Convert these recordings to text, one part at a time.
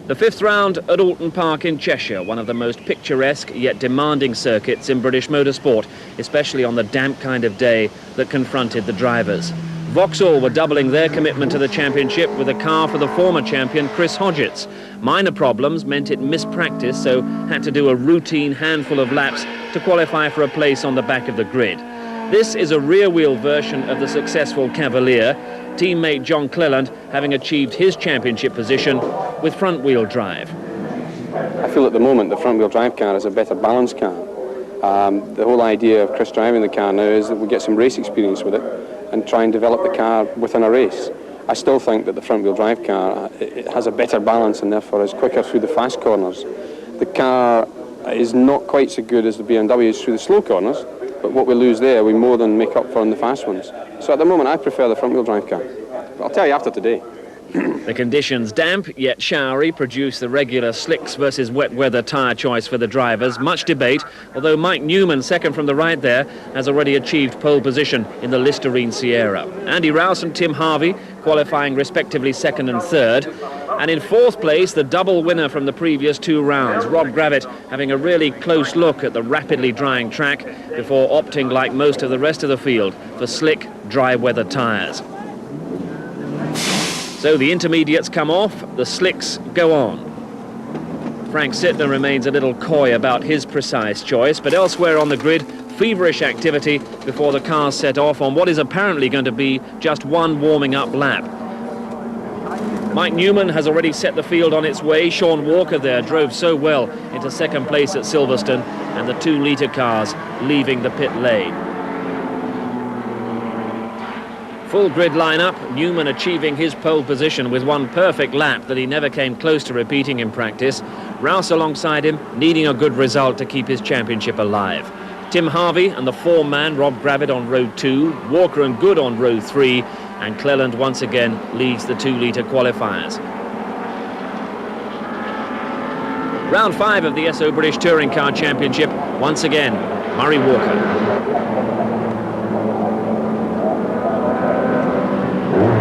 The fifth round at Alton Park in Cheshire, one of the most picturesque yet demanding circuits in British motorsport, especially on the damp kind of day that confronted the drivers. Vauxhall were doubling their commitment to the championship with a car for the former champion Chris Hodgetts. Minor problems meant it missed practice, so had to do a routine handful of laps to qualify for a place on the back of the grid. This is a rear-wheel version of the successful Cavalier, teammate John Cleland having achieved his championship position with front-wheel drive. I feel at the moment the front-wheel drive car is a better balanced car. The whole idea of Chris driving the car now is that we get some race experience with it and try and develop the car within a race. I still think that the front-wheel drive car it has a better balance and therefore is quicker through the fast corners. The car is not quite so good as the BMWs through the slow corners, but what we lose there we more than make up for in the fast ones. So at the moment I prefer the front-wheel drive car. But I'll tell you after today. The conditions, damp yet showery, produce the regular slicks versus wet weather tyre choice for the drivers. Much debate, although Mike Newman, second from the right there, has already achieved pole position in the Listerine Sierra. Andy Rouse and Tim Harvey qualifying respectively second and third. And in fourth place, the double winner from the previous two rounds, Rob Gravitt, having a really close look at the rapidly drying track before opting, like most of the rest of the field, for slick, dry weather tyres. So the intermediates come off, the slicks go on. Frank Sittner remains a little coy about his precise choice, but elsewhere on the grid, feverish activity before the cars set off on what is apparently going to be just one warming up lap. Mike Newman has already set the field on its way. Sean Walker there drove so well into second place at Silverstone, and the 2-litre cars leaving the pit lane. Full grid lineup, Newman achieving his pole position with one perfect lap that he never came close to repeating in practice. Rouse alongside him, needing a good result to keep his championship alive. Tim Harvey and the form-man Rob Gravitt on row 2, Walker and Good on row 3, and Cleland once again leads the 2-litre qualifiers. Round 5 of the SO British Touring Car Championship, once again, Murray Walker.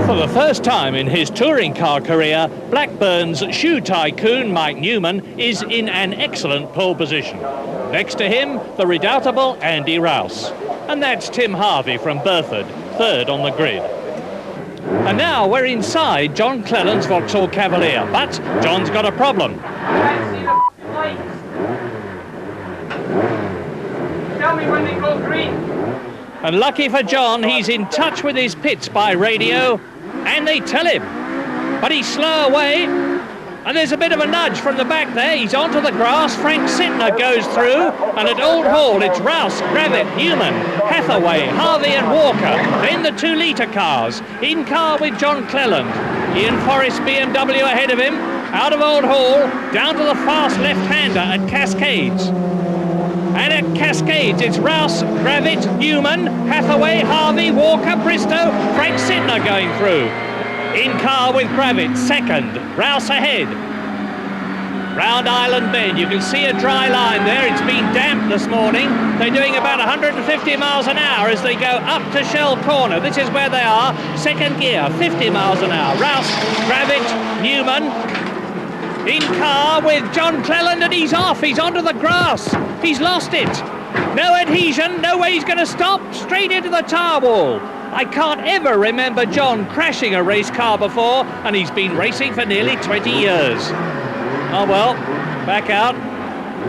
For the first time in his touring car career, Blackburn's shoe tycoon Mike Newman is in an excellent pole position. Next to him, the redoubtable Andy Rouse. And that's Tim Harvey from Burford, third on the grid. And now we're inside John Cleland's Vauxhall Cavalier, but John's got a problem. Tell me when they go green. And lucky for John, he's in touch with his pits by radio, and they tell him. But he's slow away, and there's a bit of a nudge from the back there. He's onto the grass. Frank Sittner goes through, and at Old Hall, it's Rouse, Gravitt, Newman, Hathaway, Harvey and Walker. Then the 2-litre cars, in car with John Cleland. Ian Forrest BMW ahead of him, out of Old Hall, down to the fast left-hander at Cascades. And at Cascades, it's Rouse, Gravitt, Newman, Hathaway, Harvey, Walker, Bristow, Frank Sittner going through. In car with Gravitt, second, Rouse ahead. Round Island Bend, you can see a dry line there. It's been damp this morning. They're doing about 150 miles an hour as they go up to Shell Corner. This is where they are, second gear, 50 miles an hour. Rouse, Gravitt, Newman, in car with John Cleland, and he's off. He's onto the grass. He's lost it. No adhesion, no way he's going to stop. Straight into the tyre wall. I can't ever remember John crashing a race car before, and he's been racing for nearly 20 years. Oh well, back out.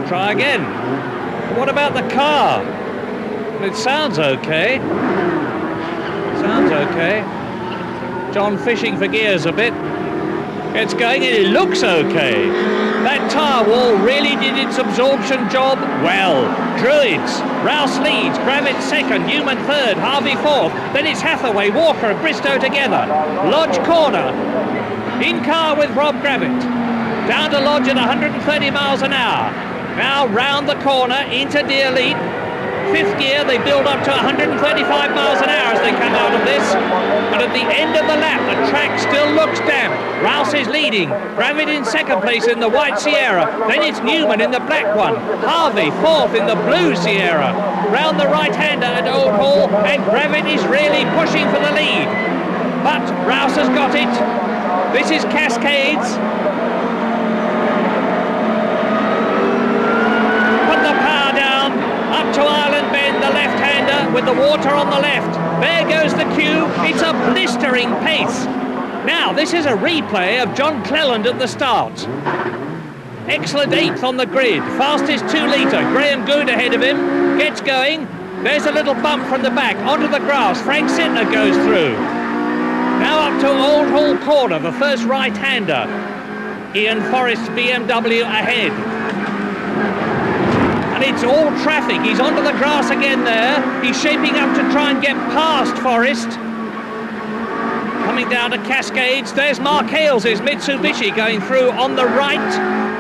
Try again. What about the car? It sounds okay. Sounds okay. John fishing for gears a bit. It's going and it looks okay. That tyre wall really did its absorption job well. Druids, Rouse leads, Gravitt second, Newman third, Harvey fourth. Then it's Hathaway, Walker and Bristow together. Lodge corner. In car with Rob Gravitt. Down to Lodge at 130 miles an hour. Now round the corner into Deerlead. Fifth gear, they build up to 135 miles an hour as they come out of this. And at the end of the lap, the track still looks damp. Rouse is leading. Gravitt in second place in the white Sierra. Then it's Newman in the black one. Harvey fourth in the blue Sierra. Round the right-hander at Old Hall, and Gravitt is really pushing for the lead. But Rouse has got it. This is Cascades. water on the left. There goes the cue. It's a blistering pace. Now, this is a replay of John Cleland at the start. Excellent 8th on the grid. Fastest 2 litre. Graham Good ahead of him. Gets going. There's a little bump from the back. Onto the grass. Frank Sittner goes through. Now up to Old Hall Corner, the first right-hander. Ian Forrest's BMW ahead. And it's all traffic. He's onto the grass again there. He's shaping up to try and get past Forrest. Coming down to Cascades. There's Mark Hales' Mitsubishi going through on the right.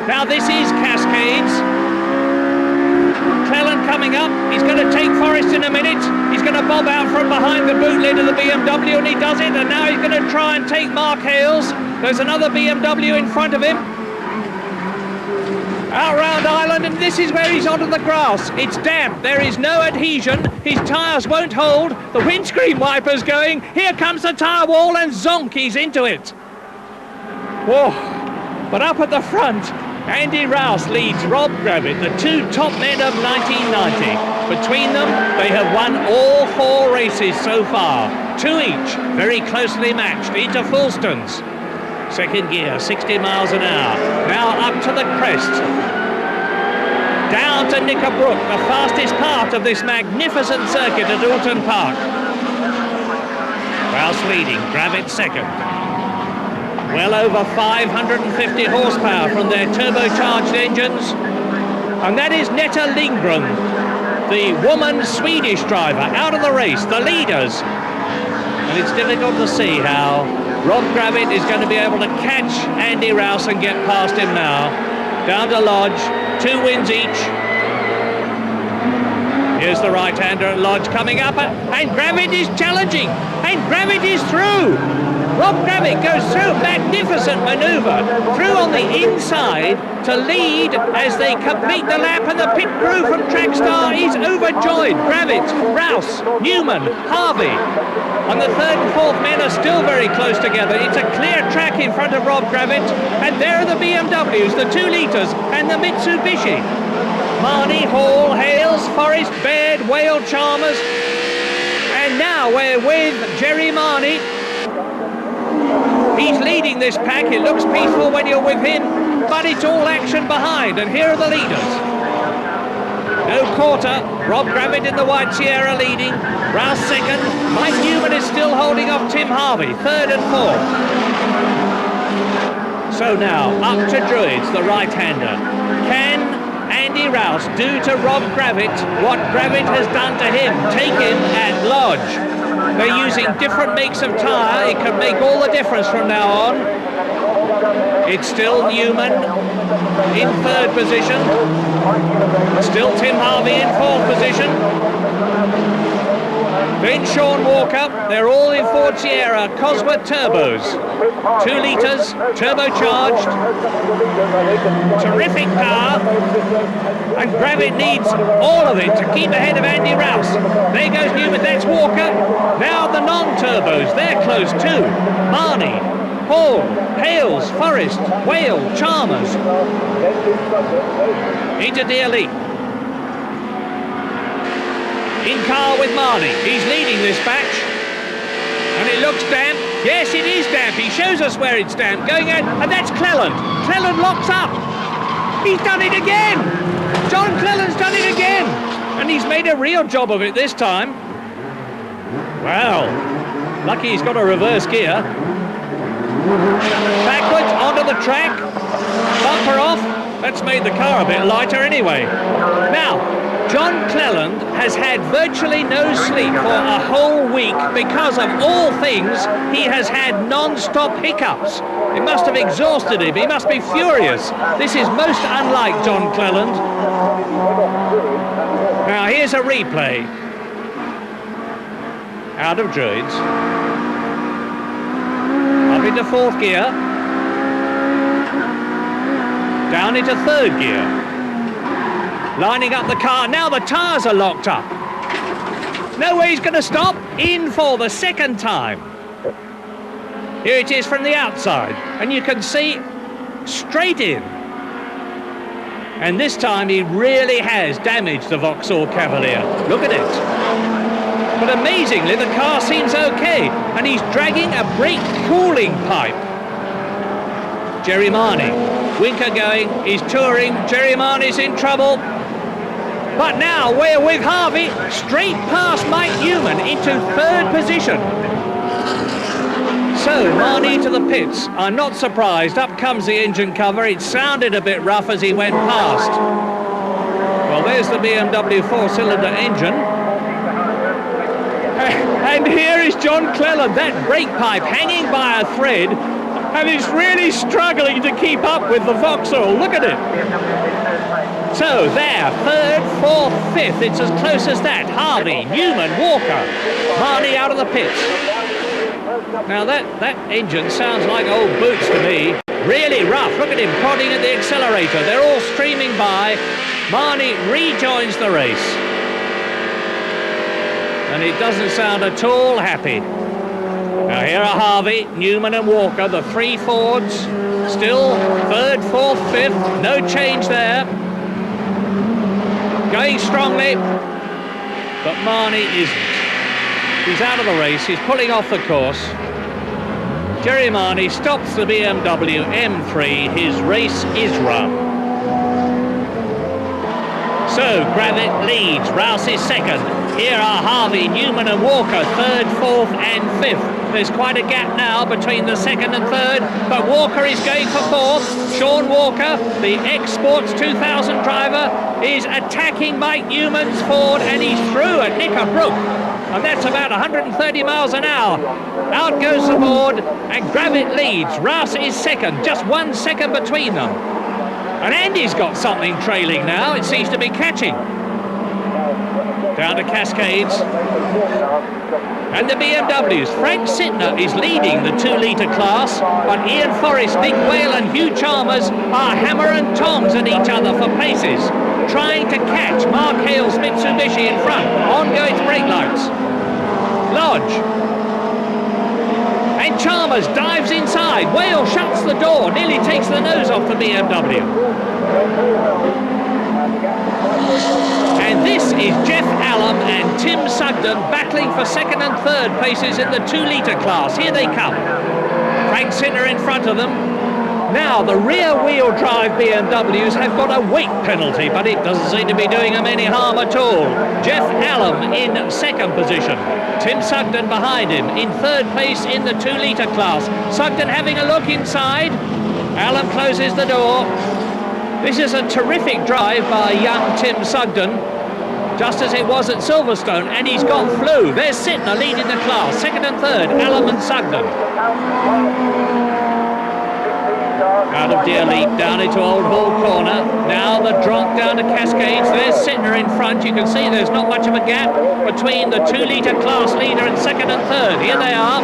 Now this is Cascades. Cleland coming up. He's going to take Forrest in a minute. He's going to bob out from behind the boot lid of the BMW, and he does it. And now he's going to try and take Mark Hales. There's another BMW in front of him. Out round Island, and this is where he's onto the grass. It's damp. There is no adhesion. His tyres won't hold. The windscreen wiper's going. Here comes the tyre wall, and zonk, he's into it. Whoa. But up at the front, Andy Rouse leads Rob Gravitt, the 2 top men of 1990. Between them, they have won all 4 races so far. 2 each, very closely matched, into Fulstons. Second gear, 60 miles an hour. Now up to the crest. Down to Knickerbrook, the fastest part of this magnificent circuit at Alton Park. Rouse leading, Gravitt second. Well over 550 horsepower from their turbocharged engines. And that is Netta Lindgren, the woman Swedish driver, out of the race, the leaders. And it's difficult to see how Rob Gravitt is going to be able to catch Andy Rouse and get past him now. Down to Lodge, 2 wins each. Here's the right-hander at Lodge coming up, and Gravitt is challenging, and Gravitt is through. Rob Gravitt goes through, magnificent manoeuvre, through on the inside to lead as they complete the lap, and the pit crew from Trackstar is overjoyed. Gravitt, Rouse, Newman, Harvey. And the 3rd and 4th men are still very close together. It's a clear track in front of Rob Gravitt, and there are the BMWs, the 2 litres, and the Mitsubishi. Marnie, Hall, Hales, Forrest, Baird, Whale, Chalmers. And now we're with Jerry Marnie. He's leading this pack. It looks peaceful when you're with him, but it's all action behind, and here are the leaders. No quarter. Rob Gravitt in the White Sierra leading. Rouse second. Mike Newman is still holding off Tim Harvey, 3rd and 4th. So now, up to Druids, the right-hander. Can Andy Rouse do to Rob Gravitt what Gravitt has done to him? Take him at Lodge. They're using different makes of tyre. It can make all the difference from now on. It's still Newman in 3rd position. Still Tim Harvey in 4th position. Then Sean Walker. They're all in Ford Sierra Cosworth turbos. 2 litres, turbocharged. Terrific car. And Gravitt needs all of it to keep ahead of Andy Rouse. There goes Newman, that's Walker. Now the non-turbos, they're close too. Marnie, Hall, Hales, Forrest, Whale, Chalmers. Into Dearly. In car with Marnie. He's leading this batch. And it looks damp. Yes, it is damp. He shows us where it's damp. Going out, and that's Cleland. Cleland locks up. He's done it again. John Cleland's done it again. And he's made a real job of it this time. Wow. Lucky he's got a reverse gear. Backwards onto the track. Bumper off. That's made the car a bit lighter anyway. Now, John Cleland has had virtually no sleep for a whole week because of all things he has had non-stop hiccups. It must have exhausted him. He must be furious. This is most unlike John Cleland. Now here's a replay. Out of Druids. Up into 4th gear. Down into 3rd gear. Lining up the car. Now the tyres are locked up. No way he's going to stop. In for the 2nd time. Here it is from the outside. And you can see straight in. And this time he really has damaged the Vauxhall Cavalier. Look at it. But amazingly, the car seems okay, and he's dragging a brake cooling pipe. Jerry Marnie, Winker going, he's touring, Jerry Marnie's in trouble. But now we're with Harvey, straight past Mike Newman into third position. So, Marnie to the pits. I'm not surprised. Up comes the engine cover. It sounded a bit rough as he went past. Well, there's the BMW four-cylinder engine. And here is John Cleland, that brake pipe hanging by a thread, and he's really struggling to keep up with the Vauxhall. Look at it. So there, third, fourth, fifth. It's as close as that. Harvey, Newman, Walker, Marnie out of the pits. Now that engine sounds like old boots to me. Really rough. Look at him prodding at the accelerator. They're all streaming by. Marnie rejoins the race. And it doesn't sound at all happy. Now here are Harvey, Newman and Walker, the three Fords. Still third, fourth, fifth. No change there. Going strongly. But Marnie isn't. He's out of the race, he's pulling off the course. Jerry Marnie stops the BMW M3, his race is run. So, Gravett leads, Rouse is second. Here are Harvey, Newman and Walker, third, fourth and fifth. There's quite a gap now between the second and third, but Walker is going for fourth. Sean Walker, the ex-Sports 2000 driver, is attacking Mike Newman's Ford, and he's through at Knickerbrook. And that's about 130 miles an hour. Out goes the board, and Gravett leads. Rouse is second, just 1 second between them. And Andy's got something trailing now. It seems to be catching. Down to Cascades. And the BMWs. Frank Sittner is leading the 2-litre class, but Ian Forrest, Nick Whale and Hugh Chalmers are hammer and tongs at each other for paces, trying to catch Mark Hale's Mitsubishi in front. On go its brake lights. Lodge. And Chalmers dives inside. Whale shuts the door, nearly takes the nose off the BMW. And this is Jeff Allam and Tim Sugden battling for second and third places in the 2-litre class. Here they come. Frank Sinner in front of them. Now, the rear-wheel drive BMWs have got a weight penalty, but it doesn't seem to be doing them any harm at all. Jeff Allam in second position. Tim Sugden behind him in third place in the 2-litre class. Sugden having a look inside. Allam closes the door. This is a terrific drive by young Tim Sugden, just as it was at Silverstone, and he's got flew. There's Sittner leading the class, second and third, Allam and Sugden. Out of Deer Leap, down into Old Hall Corner. Now the drop down to Cascades. There's Sittner in front. You can see there's not much of a gap between the 2-litre class leader and second and third. Here they are.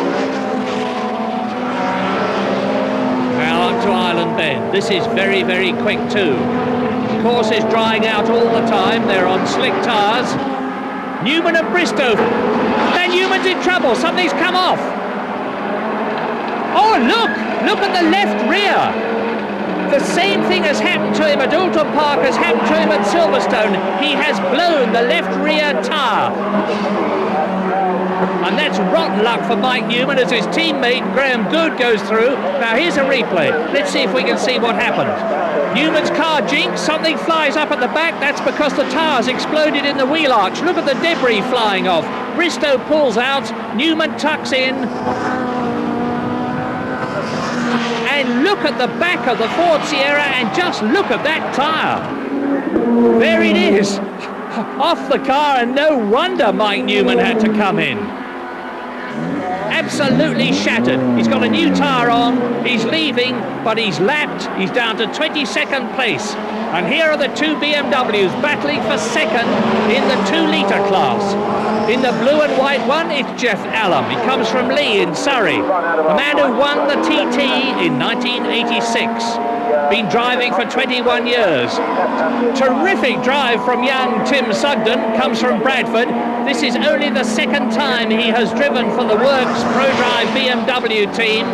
Now up to Island Bend. This is very, very quick too. The course is drying out all the time. They're on slick tyres. Newman and Bristow. Then Newman's in trouble. Something's come off. Oh, look at the left rear. The same thing has happened to him at Alton Park as happened to him at Silverstone. He has blown the left rear tyre. And that's rotten luck for Mike Newman as his teammate Graham Good goes through. Now here's a replay. Let's see if we can see what happened. Newman's car jinks, something flies up at the back. That's because the tyres exploded in the wheel arch. Look at the debris flying off. Bristow pulls out, Newman tucks in. And look at the back of the Ford Sierra and just look at that tyre. There it is. Off the car, and no wonder Mike Newman had to come in. Absolutely shattered. He's got a new tyre on, he's leaving, but he's lapped. He's down to 22nd place. And here are the two BMWs battling for second in the 2-litre class. In the blue and white one, it's Jeff Allam. He comes from Lee in Surrey. The man who won the TT in 1986. Been driving for 21 years. Terrific drive from young Tim Sugden, comes from Bradford. This is only the second time he has driven for the Works ProDrive BMW team.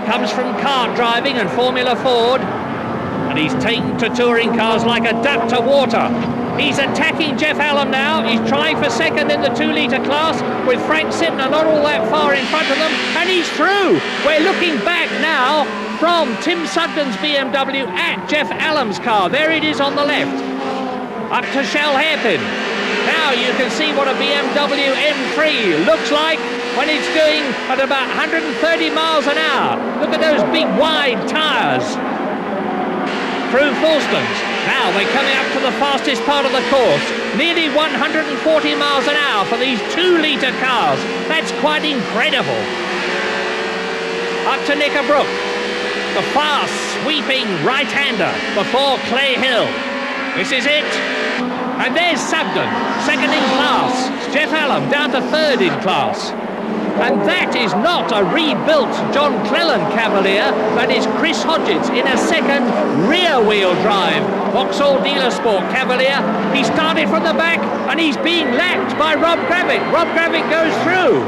Comes from kart driving and Formula Ford. And And he's taken to touring cars like a duck to water. He's attacking Jeff Allen now. He's trying for second in the 2-litre class with Frank Sintner not all that far in front of them. And he's through. We're looking back now from Tim Sugden's BMW at Jeff Allen's car. There it is on the left. Up to Shell Hairpin. Now you can see what a BMW M3 looks like when it's going at about 130 miles an hour. Look at those big wide tyres. Through Falstons. Now we're coming up to the fastest part of the course. Nearly 140 miles an hour for these 2-litre cars. That's quite incredible. Up to Knickerbrook. The fast sweeping right-hander before Clay Hill. This is it. And there's Sugden, second in class. Jeff Allen down to third in class. And that is not a rebuilt John Cleland Cavalier. That is Chris Hodgetts in a second rear-wheel drive Vauxhall Dealer Sport Cavalier. He started from the back and he's being lapped by Rob Gravitt. Rob Gravitt goes through.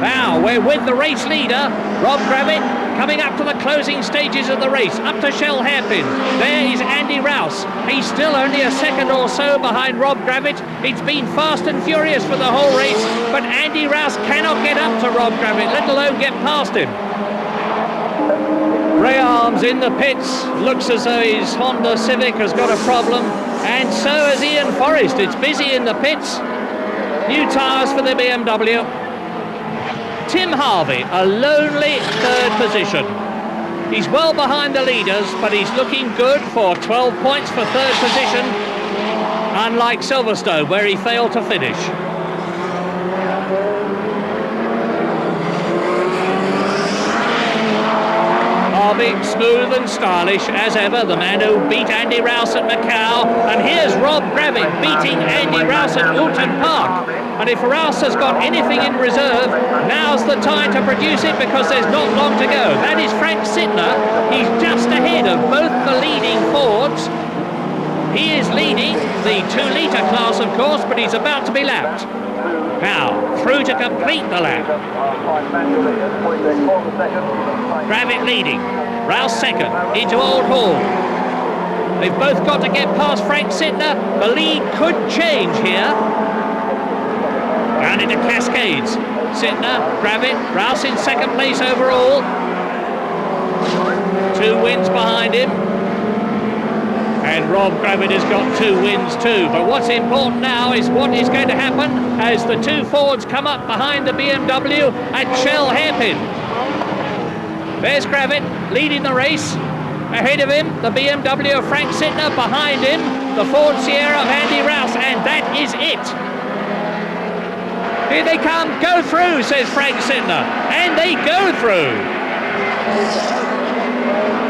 Now we're with the race leader, Rob Gravitt, coming up to the closing stages of the race, up to Shell Hairpin. There is Andy Rouse. He's still only a second or so behind Rob Gravitt. It's been fast and furious for the whole race, but Andy Rouse cannot get up to Rob Gravitt, let alone get past him. Ray Arms in the pits. Looks as though his Honda Civic has got a problem, and so has Ian Forrest. It's busy in the pits. New tyres for the BMW. Tim Harvey, a lonely third position. He's well behind the leaders, but he's looking good for 12 points for third position, unlike Silverstone, where he failed to finish. Harvey, smooth and stylish as ever, the man who beat Andy Rouse at Macau. And here's Rob Gravitt beating Andy Rouse at Oulton Park. And if Rouse has got anything in reserve, now's the time to produce it, because there's not long to go. That is Frank Sintner. He's just ahead of both the leading Fords. He is leading the 2-litre class, of course, but he's about to be lapped. Now, through to complete the lap. Gravitt leading. Rouse second, into Old Hall. They've both got to get past Frank Sintner. The lead could change here. Down into Cascades. Sintner, Gravitt, Rouse in second place overall. 2 wins behind him. And Rob Gravitt has got 2 wins too. But what's important now is what is going to happen as the 2 Fords come up behind the BMW at Shell Hairpin. There's Gravitt leading the race. Ahead of him, the BMW of Frank Sintner. Behind him, the Ford Sierra of Andy Rouse. And that is it. Here they come, go through, says Frank Sintner. And they go through.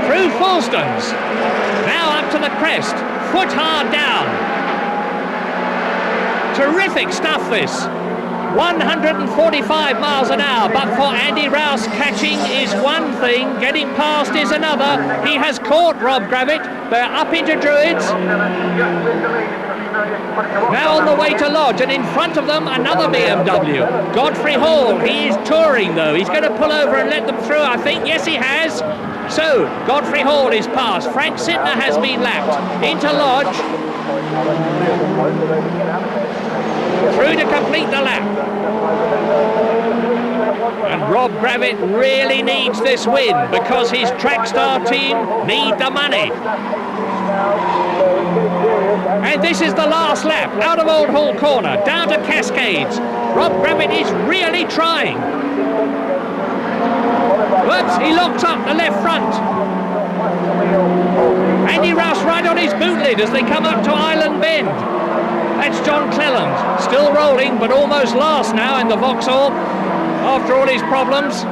Through Falstons. Now up to the crest, foot hard down. Terrific stuff this. 145 miles an hour, but for Andy Rouse, catching is one thing, getting past is another. He has caught Rob Gravitt. They're up into Druids. Now on the way to Lodge, and in front of them another BMW. Godfrey Hall, he is touring though. He's going to pull over and let them through, I think. Yes, he has. So, Godfrey Hall is passed. Frank Sintner has been lapped. Into Lodge. Through to complete the lap. And Rob Gravitt really needs this win, because his Trackstar team need the money. And this is the last lap, out of Old Hall Corner, down to Cascades. Rob Gravitt is really trying. Whoops, he locks up the left front. Andy Rouse right on his boot lid as they come up to Island Bend. That's John Cleland, still rolling, but almost last now in the Vauxhall, after all his problems.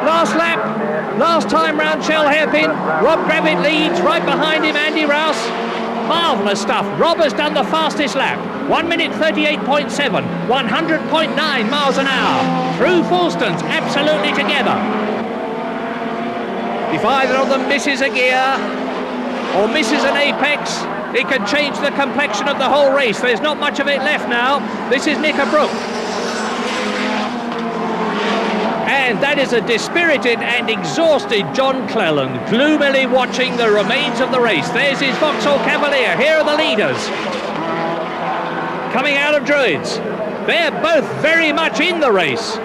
Last lap, last time round Shell Hairpin. Rob Gravitt leads, right behind him Andy Rouse. Marvellous stuff. Rob has done the fastest lap. 1 minute 38.7, 100.9 miles an hour. Through Falstons, absolutely together. If either of them misses a gear or misses an apex, it could change the complexion of the whole race. There's not much of it left now. This is Knickerbrook. And that is a dispirited and exhausted John Cleland, gloomily watching the remains of the race. There's his Vauxhall Cavalier. Here are the leaders coming out of Druids. They're both very much in the race.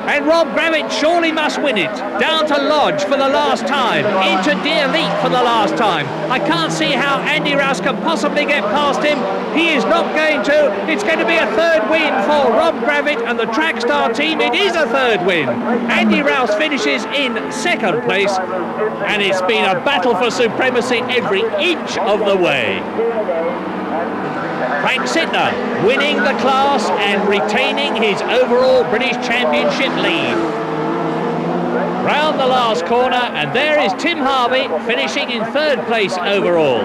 And Rob Gravitt surely must win it. Down to Lodge for the last time. Into Deer Leap for the last time. I can't see how Andy Rouse can possibly get past him. He is not going to. It's going to be a third win for Rob Gravitt and the Trackstar team. It is a third win. Andy Rouse finishes in second place. And it's been a battle for supremacy every inch of the way. Frank Sidner winning the class and retaining his overall British Championship lead. Round the last corner, and there is Tim Harvey finishing in third place overall.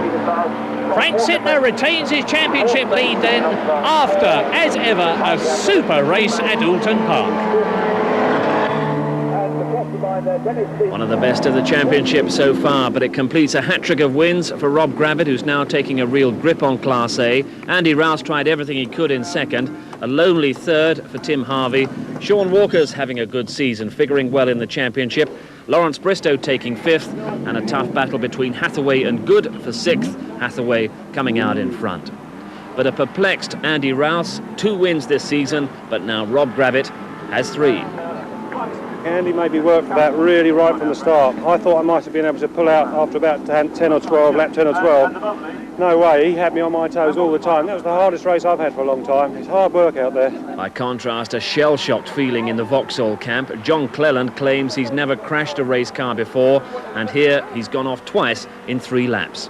Frank Sidner retains his championship lead then after, as ever, a super race at Oulton Park. One of the best of the championship so far, but it completes a hat-trick of wins for Rob Gravitt, who's now taking a real grip on Class A. Andy Rouse tried everything he could in second. A lonely third for Tim Harvey. Sean Walker's having a good season, figuring well in the championship. Lawrence Bristow taking fifth, and a tough battle between Hathaway and Good for sixth. Hathaway coming out in front. But a perplexed Andy Rouse, 2 wins this season, but now Rob Gravitt has 3. Andy made me work for that really right from the start. I thought I might have been able to pull out after about 10 or 12, lap 10 or 12. No way, he had me on my toes all the time. That was the hardest race I've had for a long time. It's hard work out there. By contrast, a shell-shocked feeling in the Vauxhall camp. John Cleland claims he's never crashed a race car before, and here he's gone off twice in 3 laps.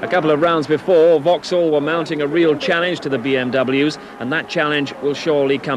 A couple of rounds before, Vauxhall were mounting a real challenge to the BMWs, and that challenge will surely come